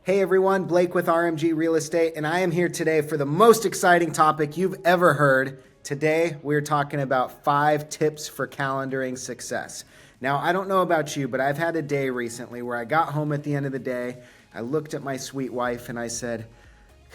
Hey everyone, Blake with RMG Real Estate, and I am here today for the most exciting topic you've ever heard. Today, we're talking about 5 tips for calendaring success. Now, I don't know about you, but I've had a day recently where I got home at the end of the day, I looked at my sweet wife and I said,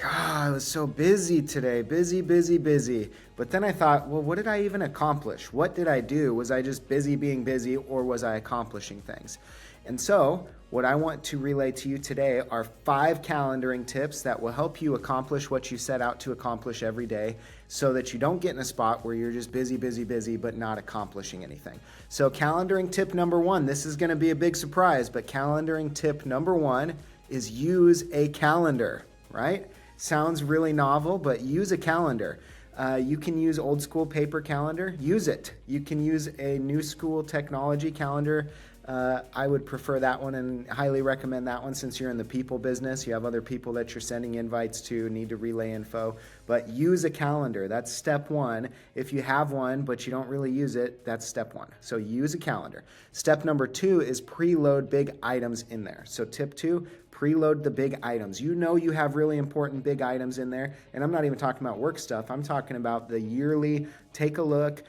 God, I was so busy today, busy. But then I thought, well, what did I even accomplish? What did I do? Was I just busy being busy, or was I accomplishing things? And so what I want to relay to you today are 5 calendaring tips that will help you accomplish what you set out to accomplish every day so that you don't get in a spot where you're just busy, but not accomplishing anything. So calendaring tip number 1, this is going to be a big surprise, but calendaring tip number 1 is use a calendar, right? Sounds really novel, but use a calendar. You can use old school paper calendar, use it. You can use a new school technology calendar. I would prefer that one and highly recommend that one since you're in the people business. You have other people that you're sending invites to, need to relay info. But use a calendar. That's step 1. If you have one but you don't really use it, that's step 1. So use a calendar. Step number 2 is preload big items in there. So tip 2, preload the big items. You know you have really important big items in there. And I'm not even talking about work stuff. I'm talking about the yearly, take a look,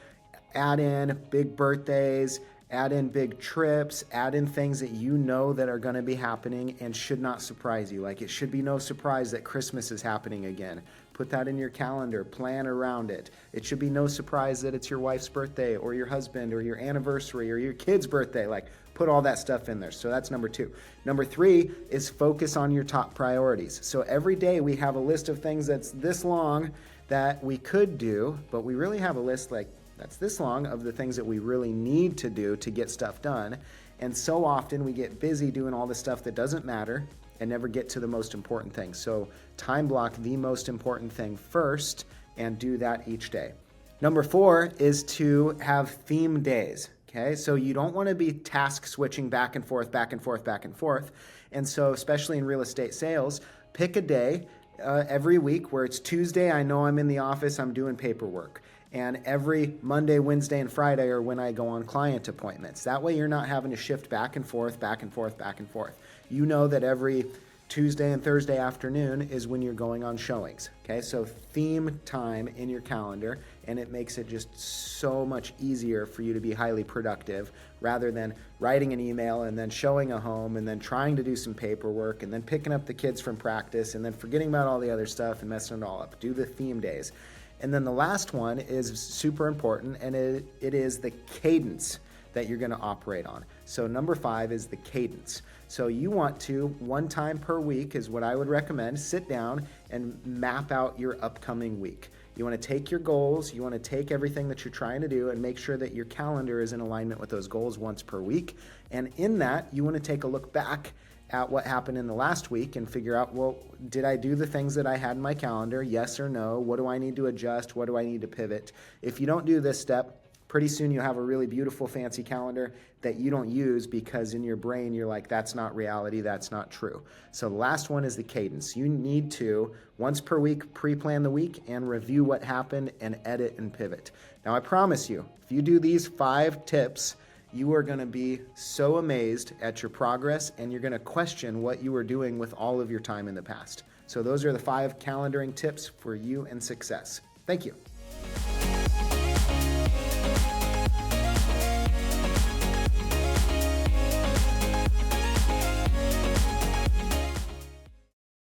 add in big birthdays, add in big trips, add in things that you know that are going to be happening and should not surprise you. Like it should be no surprise that Christmas is happening again. Put that in your calendar, plan around it. It should be no surprise that it's your wife's birthday or your husband or your anniversary or your kid's birthday. Like put all that stuff in there. So that's number 2. Number 3 is focus on your top priorities. So every day we have a list of things that's this long that we could do, but we really have a list that's this long of the things that we really need to do to get stuff done. And so often we get busy doing all the stuff that doesn't matter and never get to the most important thing. So time block the most important thing first and do that each day. Number 4 is to have theme days. Okay, so you don't want to be task switching back and forth. And so especially in real estate sales, pick a day every week where it's Tuesday, I know I'm in the office, I'm doing paperwork. And every Monday, Wednesday, and Friday are when I go on client appointments. That way you're not having to shift back and forth. You know that every Tuesday and Thursday afternoon is when you're going on showings. Okay, so theme time in your calendar, and it makes it just so much easier for you to be highly productive rather than writing an email and then showing a home and then trying to do some paperwork and then picking up the kids from practice and then forgetting about all the other stuff and messing it all up. Do the theme days. And then the last one is super important, and it is the cadence that you're going to operate on. So number 5 is the cadence. So you want to, 1 time per week is what I would recommend, sit down and map out your upcoming week. You want to take your goals, you want to take everything that you're trying to do and make sure that your calendar is in alignment with those goals once per week. And in that, you want to take a look back at what happened in the last week and figure out, well, did I do the things that I had in my calendar? Yes or no? What do I need to adjust? What do I need to pivot? If you don't do this step, pretty soon you'll have a really beautiful, fancy calendar that you don't use because in your brain you're like, that's not reality, that's not true. So the last one is the cadence. You need to, once per week, pre-plan the week and review what happened and edit and pivot. Now I promise you, if you do these 5 tips, you are going to be so amazed at your progress and you're going to question what you were doing with all of your time in the past. So those are the 5 calendaring tips for you and success. Thank you.